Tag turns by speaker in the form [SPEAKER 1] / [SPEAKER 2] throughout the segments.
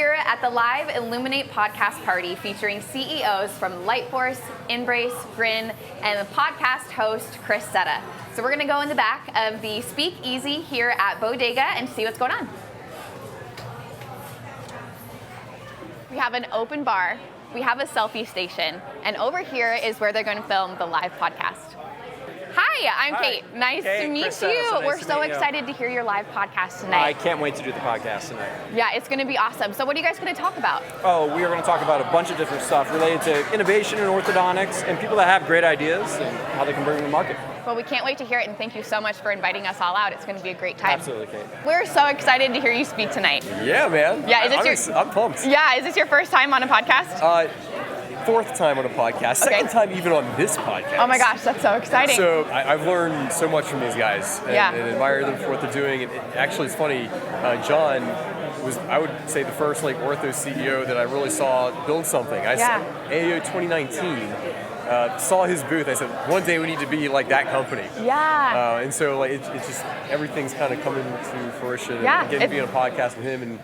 [SPEAKER 1] here at the live Illuminate podcast party featuring CEOs from LightForce, Embrace, Grin, and the podcast host, Chris Cetta. So we're gonna go in the back of the Speakeasy here at Bodega and see what's going on. We have an open bar, we have a selfie station, and over here is where they're gonna film the live podcast. Hi, I'm Kait. Nice to meet you. We're so excited to hear your live podcast tonight.
[SPEAKER 2] I can't wait to do the podcast tonight.
[SPEAKER 1] Yeah, it's going to be awesome. So what are you guys going to talk about?
[SPEAKER 2] Oh, we are going to talk about a bunch of different stuff related to innovation in orthodontics and people that have great ideas and how they can bring them to market.
[SPEAKER 1] Well, we can't wait to hear it, and thank you so much for inviting us all out. It's going to be a great time.
[SPEAKER 2] Absolutely, Kait.
[SPEAKER 1] We're so excited to hear you speak tonight.
[SPEAKER 3] Yeah, man.
[SPEAKER 1] Yeah,
[SPEAKER 3] I'm pumped.
[SPEAKER 1] Yeah, is this your first time on a podcast?
[SPEAKER 3] Fourth time on a podcast, second time even on this podcast.
[SPEAKER 1] Oh my gosh, that's so exciting.
[SPEAKER 3] So I've learned so much from these guys and admire them for what they're doing. And actually, it's funny, John was, I would say, the first Ortho CEO that I really saw build something. I saw AAO 2019. Saw his booth. I said, one day we need to be like that company.
[SPEAKER 1] Yeah.
[SPEAKER 3] And so it's just, everything's kind of coming to fruition.
[SPEAKER 1] Yeah.
[SPEAKER 3] And getting to be on a podcast with him and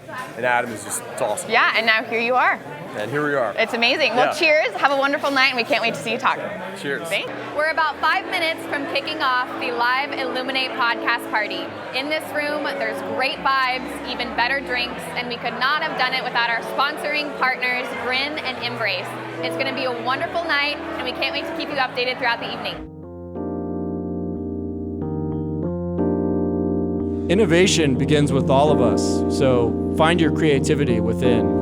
[SPEAKER 3] Adam is just, it's awesome.
[SPEAKER 1] Yeah, and now here you are.
[SPEAKER 3] And here we are.
[SPEAKER 1] It's amazing. Well, cheers. Have a wonderful night, and we can't wait to see you talk.
[SPEAKER 3] Cheers.
[SPEAKER 1] Thanks. We're about 5 minutes from kicking off the live Illuminate podcast party. In this room, there's great vibes, even better drinks, and we could not have done it without our sponsoring partners, Grin and Embrace. It's going to be a wonderful night, and we can't wait to keep you updated throughout the evening.
[SPEAKER 4] Innovation begins with all of us, so find your creativity within.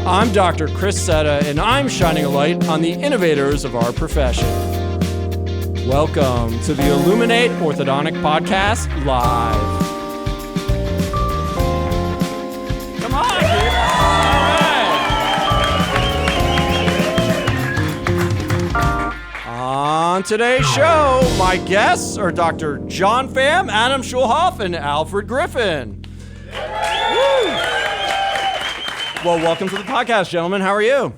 [SPEAKER 4] I'm Dr. Chris Cetta, and I'm shining a light on the innovators of our profession. Welcome to the Illuminate Orthodontic Podcast Live. Come on, dude. All right. On today's show, my guests are Dr. John Pham, Adam Schulhof, and Alfred Griffin. Well, welcome to the podcast, gentlemen. How are you?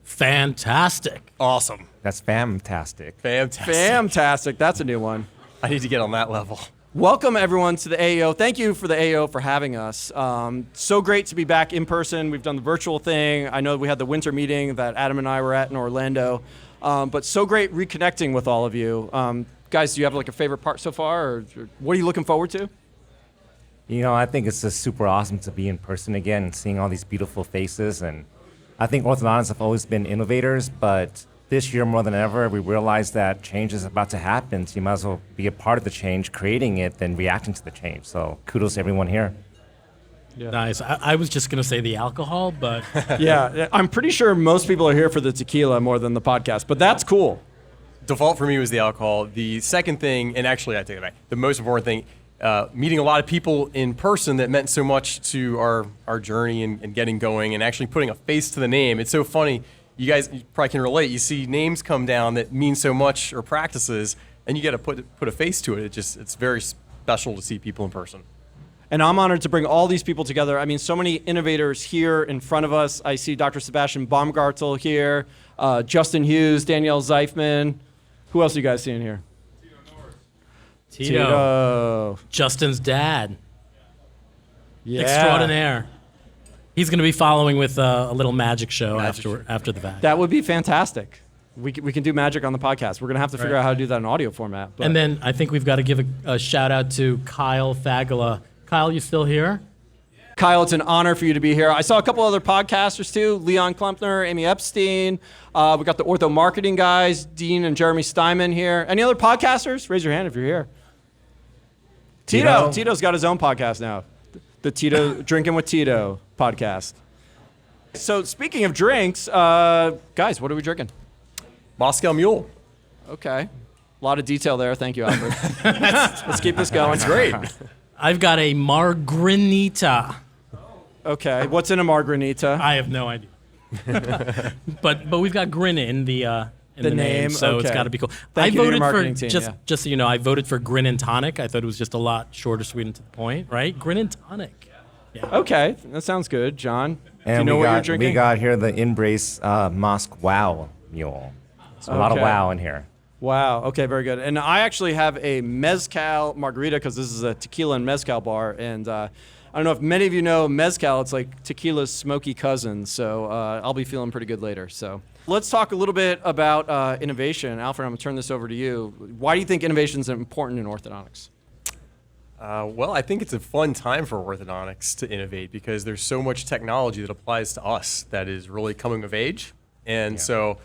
[SPEAKER 5] Fantastic.
[SPEAKER 3] Awesome.
[SPEAKER 6] That's fantastic.
[SPEAKER 4] Fantastic. That's a new one.
[SPEAKER 3] I need to get on that level.
[SPEAKER 4] Welcome, everyone, to the AAO. Thank you for the AAO for having us. So great to be back in person. We've done the virtual thing. I know we had the winter meeting that Adam and I were at in Orlando. But so great reconnecting with all of you. Guys, do you have a favorite part so far? Or what are you looking forward to?
[SPEAKER 6] You know, I think it's just super awesome to be in person again and seeing all these beautiful faces. And I think orthodontists have always been innovators, but this year more than ever, we realize that change is about to happen. So you might as well be a part of the change, creating it, than reacting to the change. So kudos to everyone here.
[SPEAKER 5] Yeah. Nice. I was just going to say the alcohol, but...
[SPEAKER 4] Yeah, I'm pretty sure most people are here for the tequila more than the podcast, but that's cool.
[SPEAKER 3] Default for me was the alcohol. The second thing, and actually I take it back, the most important thing, meeting a lot of people in person that meant so much to our journey and getting going and actually putting a face to the name. It's so funny. You guys probably can relate. You see names come down that mean so much or practices, and you got to put a face to it. It's very special to see people in person.
[SPEAKER 4] And I'm honored to bring all these people together. I mean, so many innovators here in front of us. I see Dr. Sebastian Baumgartel here, Justin Hughes, Danielle Zeifman. Who else are you guys seeing here?
[SPEAKER 5] Tito. Justin's dad.
[SPEAKER 4] Yeah.
[SPEAKER 5] Extraordinaire. He's going to be following with a little magic show after the fact.
[SPEAKER 4] That would be fantastic. We can do magic on the podcast. We're going to have to figure out how to do that in audio format. But.
[SPEAKER 5] And then I think we've got to give a shout out to Kyle Fagala. Kyle, you still here?
[SPEAKER 4] Kyle, it's an honor for you to be here. I saw a couple other podcasters too, Leon Klempner, Amy Epstein. We got the Ortho marketing guys, Dean and Jeremy Steinman here. Any other podcasters? Raise your hand if you're here. Tito's got his own podcast now. The Tito Drinking with Tito podcast. So speaking of drinks, guys, what are we drinking?
[SPEAKER 3] Moscow Mule.
[SPEAKER 4] Okay. A lot of detail there. Thank you, Alfred. Let's keep this going.
[SPEAKER 3] It's great.
[SPEAKER 5] I've got a Margrinita.
[SPEAKER 4] Okay. What's in a Margrinita?
[SPEAKER 5] I have no idea. but we've got Grin in the name, so it's got to be cool.
[SPEAKER 4] Thank you to your marketing
[SPEAKER 5] team,
[SPEAKER 4] team,
[SPEAKER 5] just so you know, I voted for Grin and Tonic. I thought it was just a lot shorter, sweet, and to the point, right? Grin and Tonic. Yeah.
[SPEAKER 4] Okay, that sounds good, John.
[SPEAKER 6] And
[SPEAKER 4] do you know what you're drinking?
[SPEAKER 6] We got here the Embrace Mosque Wow Mule. So a lot of wow in here.
[SPEAKER 4] Wow. Okay, very good. And I actually have a mezcal margarita because this is a tequila and mezcal bar. And I don't know if many of you know mezcal. It's like tequila's smoky cousin. So I'll be feeling pretty good later. So let's talk a little bit about innovation. Alfred, I'm going to turn this over to you. Why do you think innovation is important in orthodontics?
[SPEAKER 3] Well, I think it's a fun time for orthodontics to innovate because there's so much technology that applies to us that is really coming of age. And so,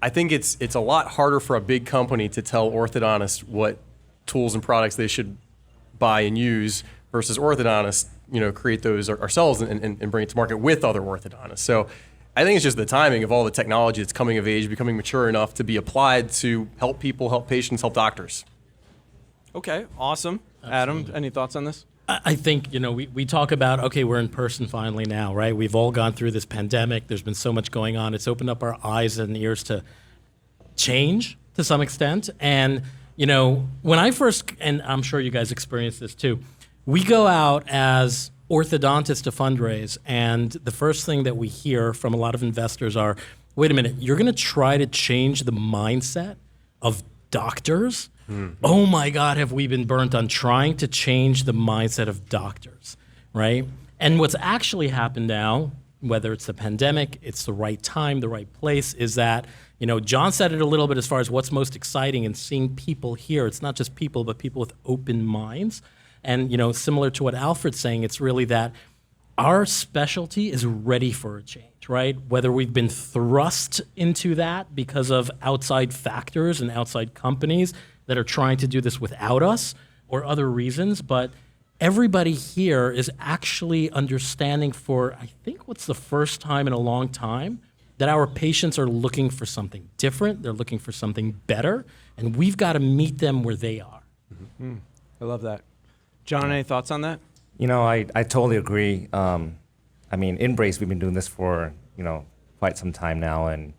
[SPEAKER 3] I think it's a lot harder for a big company to tell orthodontists what tools and products they should buy and use versus orthodontists, create those ourselves and bring it to market with other orthodontists. So I think it's just the timing of all the technology that's coming of age, becoming mature enough to be applied to help people, help patients, help doctors.
[SPEAKER 4] Okay, awesome.
[SPEAKER 5] Absolutely.
[SPEAKER 4] Adam, any thoughts on this?
[SPEAKER 5] I think, we talk about, okay, we're in person finally now, right? We've all gone through this pandemic. There's been so much going on. It's opened up our eyes and ears to change to some extent. And, when I first, and I'm sure you guys experienced this too, we go out as orthodontists to fundraise, and the first thing that we hear from a lot of investors are, wait a minute, you're going to try to change the mindset of doctors? Oh my God, have we been burnt on trying to change the mindset of doctors, right? And what's actually happened now, whether it's the pandemic, it's the right time, the right place, is that, John said it a little bit as far as what's most exciting in seeing people here. It's not just people, but people with open minds. And, similar to what Alfred's saying, it's really that our specialty is ready for a change, right? Whether we've been thrust into that because of outside factors and outside companies that are trying to do this without us or other reasons, but everybody here is actually understanding for, I think, what's the first time in a long time that our patients are looking for something different, they're looking for something better, and we've got to meet them where they are.
[SPEAKER 4] I love that. John, any thoughts on that?
[SPEAKER 6] I totally agree. Embrace, we've been doing this for, quite some time now. And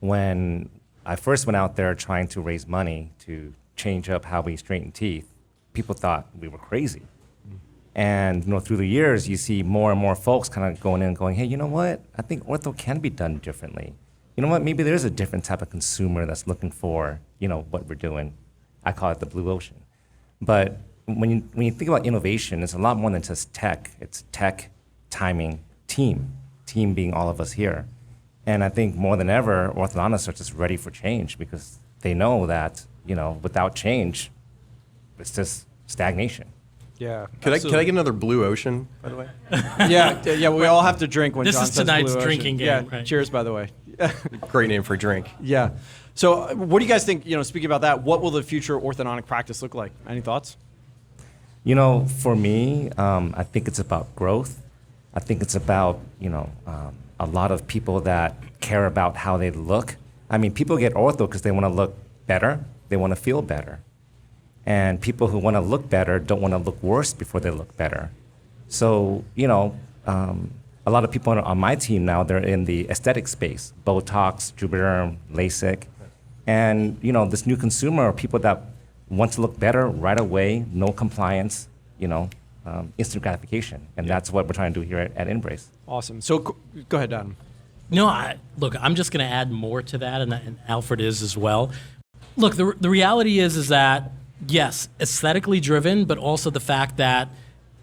[SPEAKER 6] when I first went out there trying to raise money to change up how we straighten teeth, people thought we were crazy. And through the years, you see more and more folks kind of going in and going, hey, you know what? I think ortho can be done differently. You know what? Maybe there's a different type of consumer that's looking for, what we're doing. I call it the blue ocean. But when you think about innovation, it's a lot more than just tech. It's tech, timing, team being all of us here. And I think more than ever, orthodontists are just ready for change because they know that, without change, it's just stagnation.
[SPEAKER 4] Yeah.
[SPEAKER 3] Can I get another blue ocean, by the way?
[SPEAKER 4] Yeah, we all have to drink when
[SPEAKER 5] This
[SPEAKER 4] John
[SPEAKER 5] is
[SPEAKER 4] says
[SPEAKER 5] tonight's
[SPEAKER 4] blue ocean.
[SPEAKER 5] drinking game,
[SPEAKER 4] Yeah,
[SPEAKER 5] right?
[SPEAKER 4] cheers, by the way.
[SPEAKER 3] Great name for a drink.
[SPEAKER 4] Yeah. So what do you guys think, speaking about that, what will the future orthodontic practice look like? Any thoughts?
[SPEAKER 6] For me, I think it's about growth. I think it's about, a lot of people that care about how they look. People get ortho because they want to look better. They want to feel better. And people who want to look better don't want to look worse before they look better. So, a lot of people on my team now, they're in the aesthetic space, Botox, Juvederm, LASIK. And, this new consumer are people that want to look better right away, no compliance, instant gratification. And that's what we're trying to do here at Embrace.
[SPEAKER 4] Awesome. So go ahead, Adam.
[SPEAKER 5] Look, I'm just going to add more to that, and Alfred is as well. Look, the reality is that, yes, aesthetically driven, but also the fact that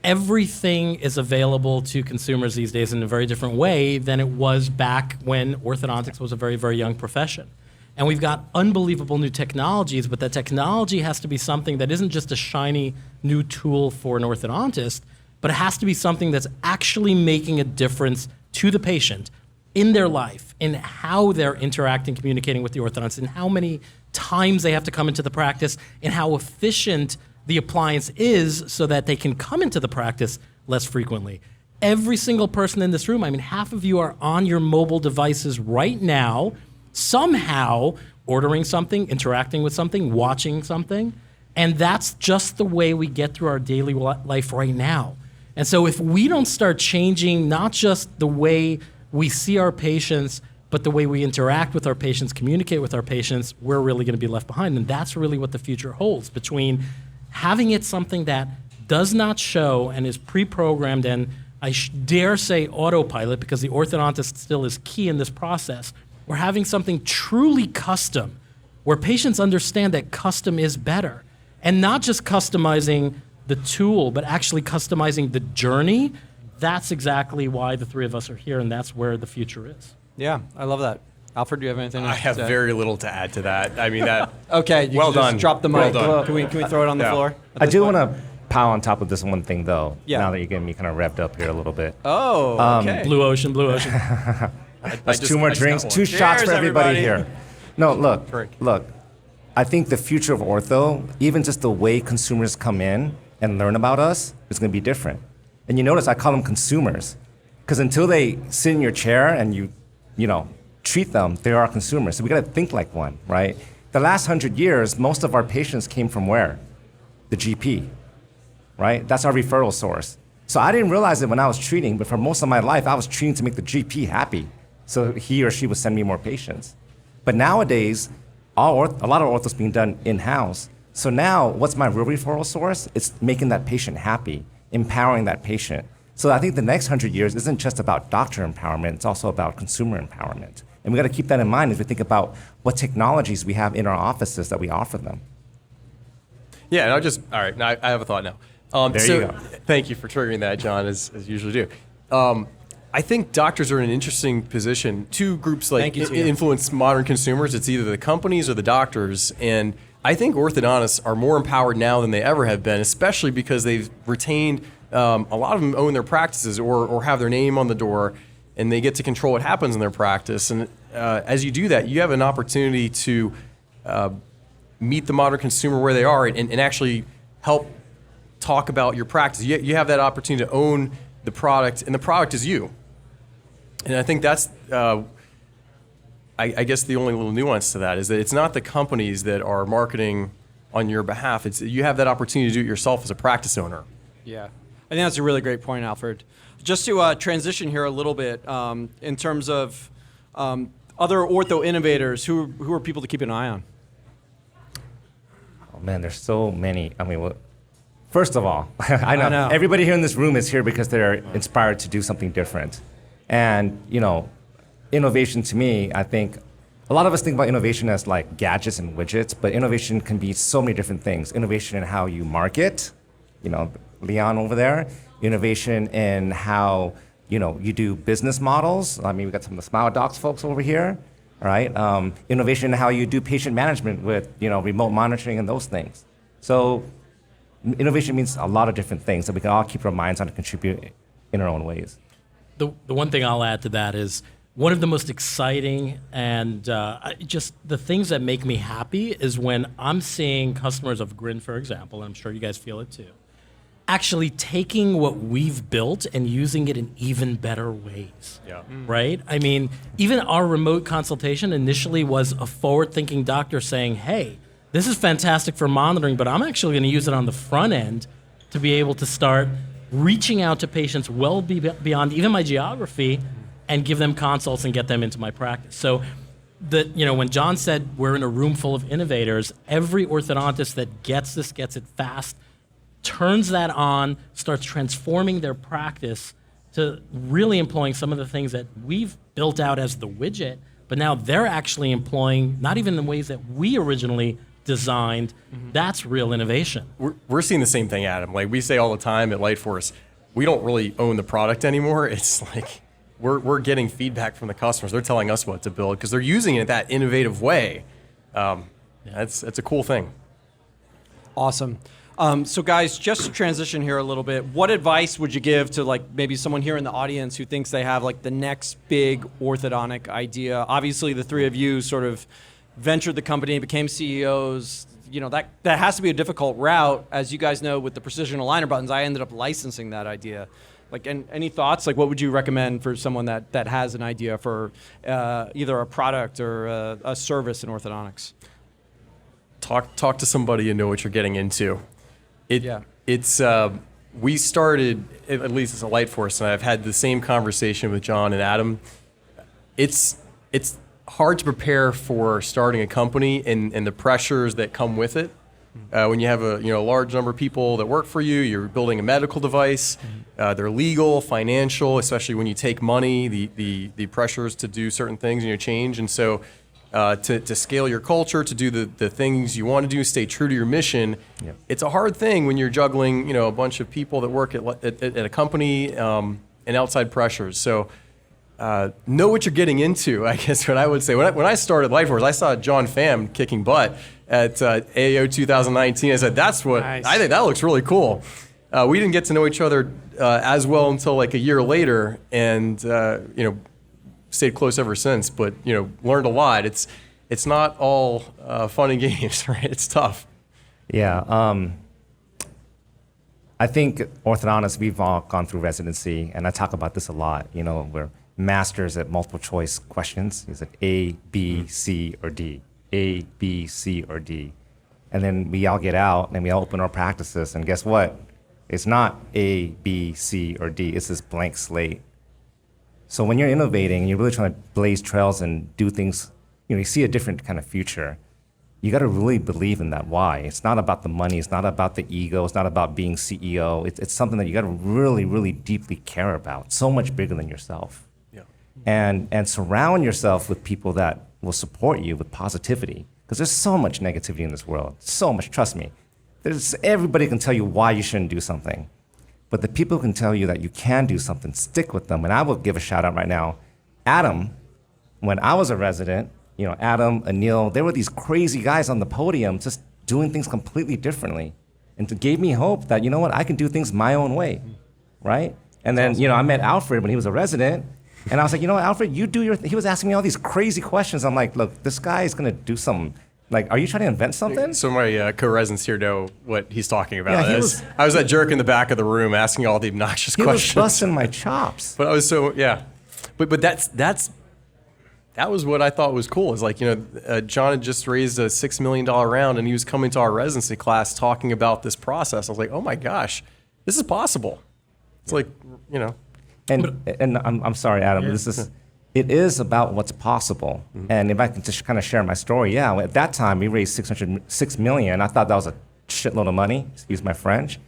[SPEAKER 5] everything is available to consumers these days in a very different way than it was back when orthodontics was a very, very young profession. And we've got unbelievable new technologies, but that technology has to be something that isn't just a shiny new tool for an orthodontist, but it has to be something that's actually making a difference to the patient in their life, in how they're interacting, communicating with the orthodontist, and how many times they have to come into the practice, and how efficient the appliance is so that they can come into the practice less frequently. Every single person in this room, half of you are on your mobile devices right now, somehow ordering something, interacting with something, watching something, and that's just the way we get through our daily life right now. And so if we don't start changing not just the way we see our patients, but the way we interact with our patients, communicate with our patients, we're really going to be left behind. And that's really what the future holds, between having it something that does not show and is pre-programmed and I dare say autopilot, because the orthodontist still is key in this process, we're having something truly custom, where patients understand that custom is better. And not just customizing the tool, but actually customizing the journey. That's exactly why the three of us are here, and that's where the future is.
[SPEAKER 4] Yeah, I love that. Alfred, do you have anything to
[SPEAKER 3] I have
[SPEAKER 4] say?
[SPEAKER 3] very little to add to that. I mean, that.
[SPEAKER 4] Okay, you
[SPEAKER 3] well
[SPEAKER 4] can just
[SPEAKER 3] done.
[SPEAKER 4] drop the
[SPEAKER 3] Well
[SPEAKER 4] mic.
[SPEAKER 3] done.
[SPEAKER 4] Can we throw it on the
[SPEAKER 3] Yeah.
[SPEAKER 4] floor?
[SPEAKER 6] I do want to pile on top of this one thing, though,
[SPEAKER 4] Yeah.
[SPEAKER 6] now that you're getting me kind of revved up here a little bit.
[SPEAKER 4] Oh, okay.
[SPEAKER 5] Blue ocean, blue ocean.
[SPEAKER 6] That's two more
[SPEAKER 3] I just
[SPEAKER 6] drinks,
[SPEAKER 3] got
[SPEAKER 6] 2
[SPEAKER 3] one.
[SPEAKER 6] shots for
[SPEAKER 4] Cheers,
[SPEAKER 6] everybody
[SPEAKER 4] everybody.
[SPEAKER 6] here. No,
[SPEAKER 3] Drink.
[SPEAKER 6] look. I think the future of ortho, even just the way consumers come in and learn about us, is going to be different. And you notice I call them consumers, because until they sit in your chair and you treat them, they are consumers. So we got to think like one, right? The last 100 years, most of our patients came from where? The GP, right? That's our referral source. So I didn't realize it when I was treating, but for most of my life, I was treating to make the GP happy, so he or she would send me more patients. But nowadays, a lot of ortho is being done in-house. So now, what's my real referral source? It's making that patient happy, empowering that patient. So I think the next 100 years isn't just about doctor empowerment, it's also about consumer empowerment. And we got to keep that in mind as we think about what technologies we have in our offices that we offer them.
[SPEAKER 3] Yeah, and all right, now I have a thought now.
[SPEAKER 6] There
[SPEAKER 3] so
[SPEAKER 6] you go.
[SPEAKER 3] Thank you for triggering that, John, as you usually do. I think doctors are in an interesting position. Two groups like
[SPEAKER 4] Thank you, Tia.
[SPEAKER 3] influence modern consumers. It's either the companies or the doctors. And I think orthodontists are more empowered now than they ever have been, especially because they've retained, a lot of them own their practices or have their name on the door, and they get to control what happens in their practice. And as you do that, you have an opportunity to meet the modern consumer where they are and actually help talk about your practice. You have that opportunity to own the product, and the product is you. And I think that's, I guess the only little nuance to that is that it's not the companies that are marketing on your behalf. It's you have that opportunity to do it yourself as a practice owner.
[SPEAKER 4] Yeah, I think that's a really great point, Alfred. Just to transition here a little bit, in terms of other ortho innovators, who are people to keep an eye on?
[SPEAKER 6] Oh man, there's so many. I mean, first of all, I know
[SPEAKER 4] know.
[SPEAKER 6] everybody here in this room is here because they're inspired to do something different. And, innovation to me, I think a lot of us think about innovation as like gadgets and widgets, but innovation can be so many different things. Innovation in how you market, Leon over there. Innovation in how, you do business models. I mean, we got some of the Smile Docs folks over here, all right? Innovation in how you do patient management with, remote monitoring and those things. So innovation means a lot of different things that we can all keep our minds on and contribute in our own ways.
[SPEAKER 5] The one thing I'll add to that is one of the most exciting and just the things that make me happy is when I'm seeing customers of Grin, for example, and I'm sure you guys feel it too, actually taking what we've built and using it in even better ways.
[SPEAKER 3] Yeah.
[SPEAKER 5] Right? I mean, even our remote consultation initially was a forward-thinking doctor saying, hey, this is fantastic for monitoring, but I'm actually going to use it on the front end to be able to start reaching out to patients well beyond even my geography and give them consults and get them into my practice. So when John said we're in a room full of innovators, every orthodontist that gets this, gets it fast, turns that on, starts transforming their practice to really employing some of the things that we've built out as the widget, but now they're actually employing not even the ways that we originally designed. That's real innovation.
[SPEAKER 3] We're seeing the same thing, Adam. Like we say all the time at LightForce, we don't really own the product anymore. It's like we're getting feedback from the customers. They're telling us what to build because they're using it that innovative way. That's a cool thing.
[SPEAKER 4] Awesome. So guys, just to transition here a little bit, what advice would you give to like maybe someone here in the audience who thinks they have like the next big orthodontic idea? Obviously, the three of you sort of ventured the company, became CEOs. That has to be a difficult route. As you guys know, with the precision aligner buttons, I ended up licensing that idea. Like, any thoughts? Like, what would you recommend for someone that has an idea for either a product or a service in orthodontics?
[SPEAKER 3] Talk to somebody and know what you're getting into.
[SPEAKER 4] It's
[SPEAKER 3] we started, at least as a LightForce, and I've had the same conversation with John and Adam. It's hard to prepare for starting a company and the pressures that come with it. When you have a large number of people that work for you, you're building a medical device. They're legal, financial, especially when you take money, the pressures to do certain things and change. And so to scale your culture, to do the things you want to do, stay true to your mission, it's a hard thing when you're juggling a bunch of people that work at a company and outside pressures. So know what you're getting into, I guess what I would say. When I started LightForce, I saw John Pham kicking butt at AAO 2019. I said, that's what,
[SPEAKER 4] Nice.
[SPEAKER 3] I think that looks really cool. We didn't get to know each other as well until like a year later, and stayed close ever since, but learned a lot. It's not all fun and games, right? It's tough.
[SPEAKER 6] Yeah. I think orthodontists, we've all gone through residency, and I talk about this a lot. We're masters at multiple choice questions. Is it A, B, C, or D? A, B, C, or D? And then we all get out and we all open our practices, and guess what? It's not A, B, C, or D. It's this blank slate. So when you're innovating and you're really trying to blaze trails and do things, you see a different kind of future, you got to really believe in that why. It's not about the money. It's not about the ego. It's not about being CEO. It's something that you got to really, really deeply care about, so much bigger than yourself.
[SPEAKER 3] Yeah.
[SPEAKER 6] And surround yourself with people that will support you with positivity, because there's so much negativity in this world, so much, trust me. Everybody can tell you why you shouldn't do something, but the people who can tell you that you can do something, stick with them. And I will give a shout out right now. Adam, when I was a resident, Adam, Anil, there were these crazy guys on the podium just doing things completely differently. And it gave me hope that, I can do things my own way, right? And then, I met Alfred when he was a resident, and I was like, Alfred, you do your thing. He was asking me all these crazy questions. I'm like, look, this guy is gonna do something. Like, are you trying to invent something?
[SPEAKER 3] So my co-residents here know what he's talking about.
[SPEAKER 6] Yeah,
[SPEAKER 3] I was that jerk in the back of the room asking all the obnoxious questions.
[SPEAKER 6] He was busting my chops.
[SPEAKER 3] But I was but that was what I thought was cool. Is like, John had just raised a $6 million round, and he was coming to our residency class talking about this process. I was like, oh my gosh, this is possible. It's like,
[SPEAKER 6] And I'm sorry, Adam. Yeah. It is about what's possible. Mm-hmm. And if I can just kind of share my story, at that time we raised $6 million. I thought that was a shitload of money, excuse my French.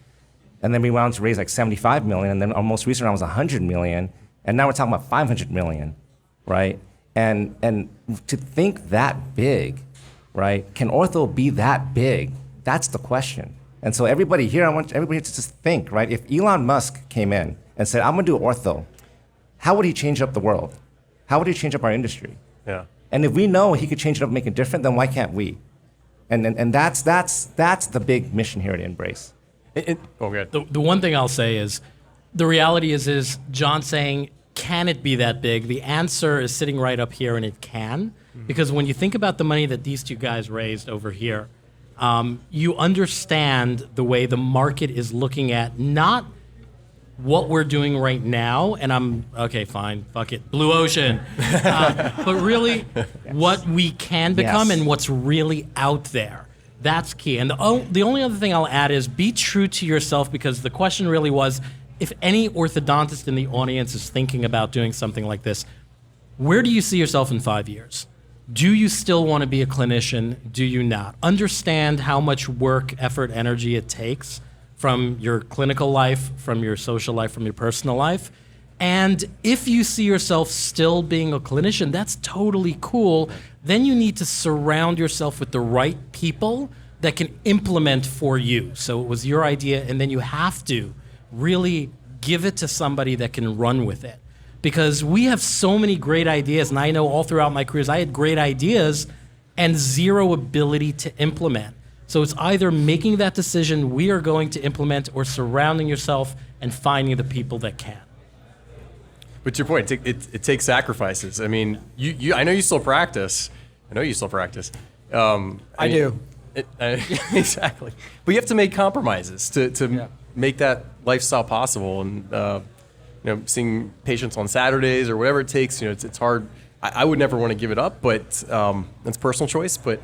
[SPEAKER 6] And then we went on to raise like $75 million, and then our most recent round was $100 million, and now we're talking about $500 million, right? And to think that big, right? Can ortho be that big? That's the question. And so everybody here, I want everybody to just think, right? If Elon Musk came in and said, I'm gonna do ortho, how would he change up the world? How would he change up our industry?
[SPEAKER 3] Yeah.
[SPEAKER 6] And if we know he could change it up and make it different, then why can't we? And that's the big mission here at Embrace.
[SPEAKER 3] Good.
[SPEAKER 5] The one thing I'll say is, the reality is John saying, can it be that big? The answer is sitting right up here, and it can. Mm-hmm. Because when you think about the money that these two guys raised over here, you understand the way the market is looking at not what we're doing right now, and okay, fine, fuck it, blue ocean, but really what we can become and what's really out there. That's key. And the only other thing I'll add is be true to yourself, because the question really was, if any orthodontist in the audience is thinking about doing something like this, where do you see yourself in 5 years? Do you still want to be a clinician? Do you not? Understand how much work, effort, energy it takes from your clinical life, from your social life, from your personal life. And if you see yourself still being a clinician, that's totally cool. Then you need to surround yourself with the right people that can implement for you. So it was your idea, and then you have to really give it to somebody that can run with it. Because we have so many great ideas, and I know all throughout my careers I had great ideas and zero ability to implement. So it's either making that decision we are going to implement, or surrounding yourself and finding the people that can.
[SPEAKER 3] But to your point, it takes sacrifices. I mean, I know you still practice.
[SPEAKER 4] I do.
[SPEAKER 3] Exactly. But you have to make compromises to make that lifestyle possible. And seeing patients on Saturdays or whatever it takes, it's hard. I would never want to give it up, but it's personal choice. But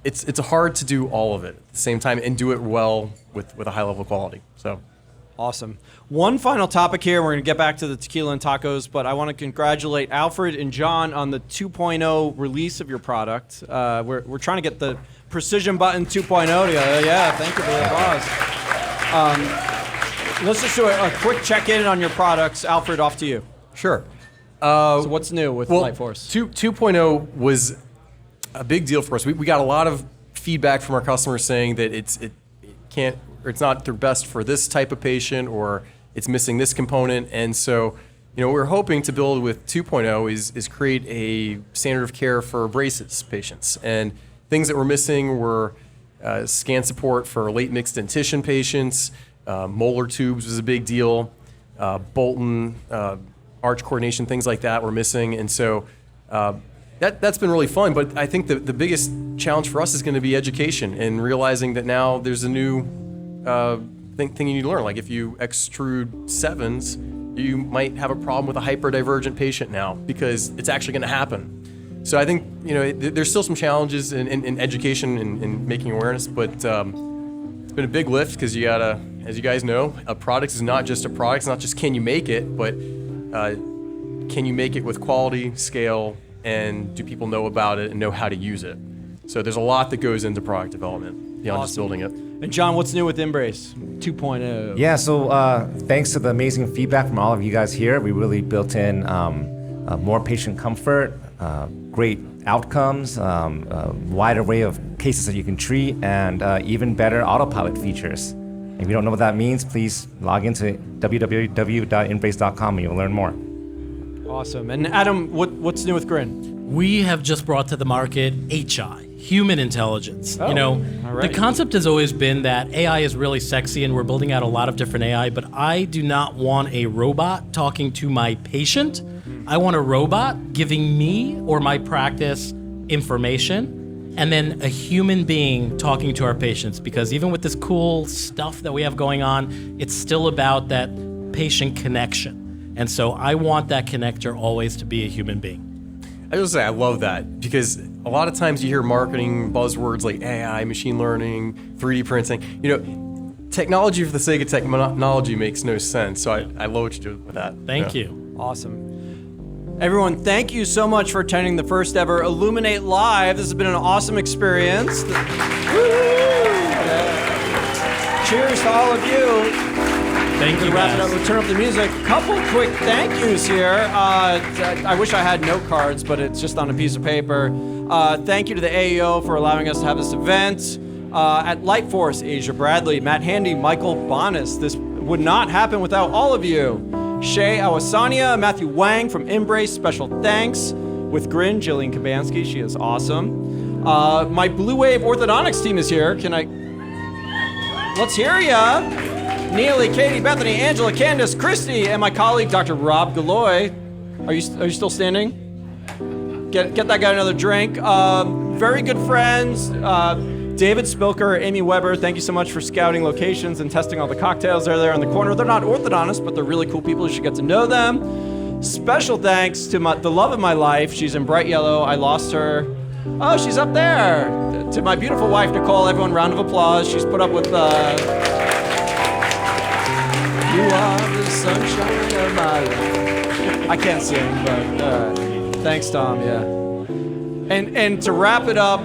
[SPEAKER 3] it's hard to do all of it at the same time and do it well with a high level of quality. So
[SPEAKER 4] Awesome. One final topic here. We're going to get back to the tequila and tacos, but I want to congratulate Alfred and John on the 2.0 release of your product. We're trying to get the Precision Button 2.0 together. Yeah, thank you for the applause. Let's just do a quick check-in on your products. Alfred, off to you.
[SPEAKER 3] Sure.
[SPEAKER 4] So what's new with LightForce?
[SPEAKER 3] 2.0 was a big deal for us. We got a lot of feedback from our customers saying that it's not their best for this type of patient, or it's missing this component. And so, what we're hoping to build with 2.0 is create a standard of care for braces patients. And things that were missing were scan support for late mixed dentition patients, molar tubes was a big deal, Bolton, arch coordination, things like that were missing. And so that's been really fun. But I think the biggest challenge for us is going to be education and realizing that now there's a new thing you need to learn. Like if you extrude 7s, you might have a problem with a hyperdivergent patient now because it's actually going to happen. So I think there's still some challenges in education and making awareness, but it's been a big lift because you gotta, as you guys know, a product is not just a product. It's not just can you make it, but can you make it with quality, scale, and do people know about it and know how to use it? So there's a lot that goes into product development beyond just building it.
[SPEAKER 4] And John, what's new with Embrace 2.0?
[SPEAKER 6] Yeah, so thanks to the amazing feedback from all of you guys here, we really built in more patient comfort, great outcomes, wide array of cases that you can treat, and even better autopilot features. If you don't know what that means, please log into www.embrace.com and you'll learn more.
[SPEAKER 4] Awesome. And Adam, what's new with Grin?
[SPEAKER 5] We have just brought to the market HI, human intelligence.
[SPEAKER 4] Oh,
[SPEAKER 5] The concept has always been that AI is really sexy and we're building out a lot of different AI, but I do not want a robot talking to my patient. I want a robot giving me or my practice information, and then a human being talking to our patients, because even with this cool stuff that we have going on, it's still about that patient connection. And so I want that connector always to be a human being.
[SPEAKER 3] I just say I love that because a lot of times you hear marketing buzzwords like AI, machine learning, 3D printing. Technology for the sake of technology makes no sense. So I love what you do with that.
[SPEAKER 5] Thank you.
[SPEAKER 4] Awesome. Everyone, thank you so much for attending the first ever Illuminate Live. This has been an awesome experience. Cheers to all of you.
[SPEAKER 5] Thank you,
[SPEAKER 4] wrap it
[SPEAKER 5] guys.
[SPEAKER 4] up. We'll turn up the music. Couple quick thank yous here. I wish I had note cards, but it's just on a piece of paper. Thank you to the AAO for allowing us to have this event. At LightForce, Asia Bradley, Matt Handy, Michael Bonas. This would not happen without all of you. Shay Awasania, Matthew Wang from Embrace, special thanks. With Grin, Jillian Kabansky, she is awesome. My Blue Wave Orthodontics team is here. Let's hear ya. Neely, Katie, Bethany, Angela, Candace, Christy, and my colleague, Dr. Rob Galloy. Are you still standing? Get that guy another drink. Very good friends. David Spilker, Amy Weber, thank you so much for scouting locations and testing all the cocktails. They're there in the corner. They're not orthodontists, but they're really cool people. You should get to know them. Special thanks to the love of my life. She's in bright yellow. I lost her. Oh, she's up there. To my beautiful wife, Nicole. Everyone, round of applause. She's put up with... You are the sunshine of my life. I can't sing, but thanks, Tom. Yeah. And to wrap it up,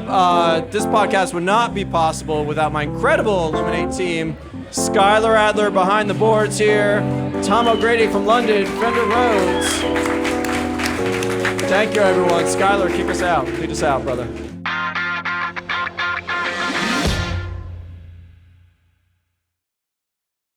[SPEAKER 4] this podcast would not be possible without my incredible Illuminate team. Skylar Adler behind the boards here. Tom O'Grady from London. Fender Rhodes. Thank you, everyone. Skylar, kick us out. Lead us out, brother.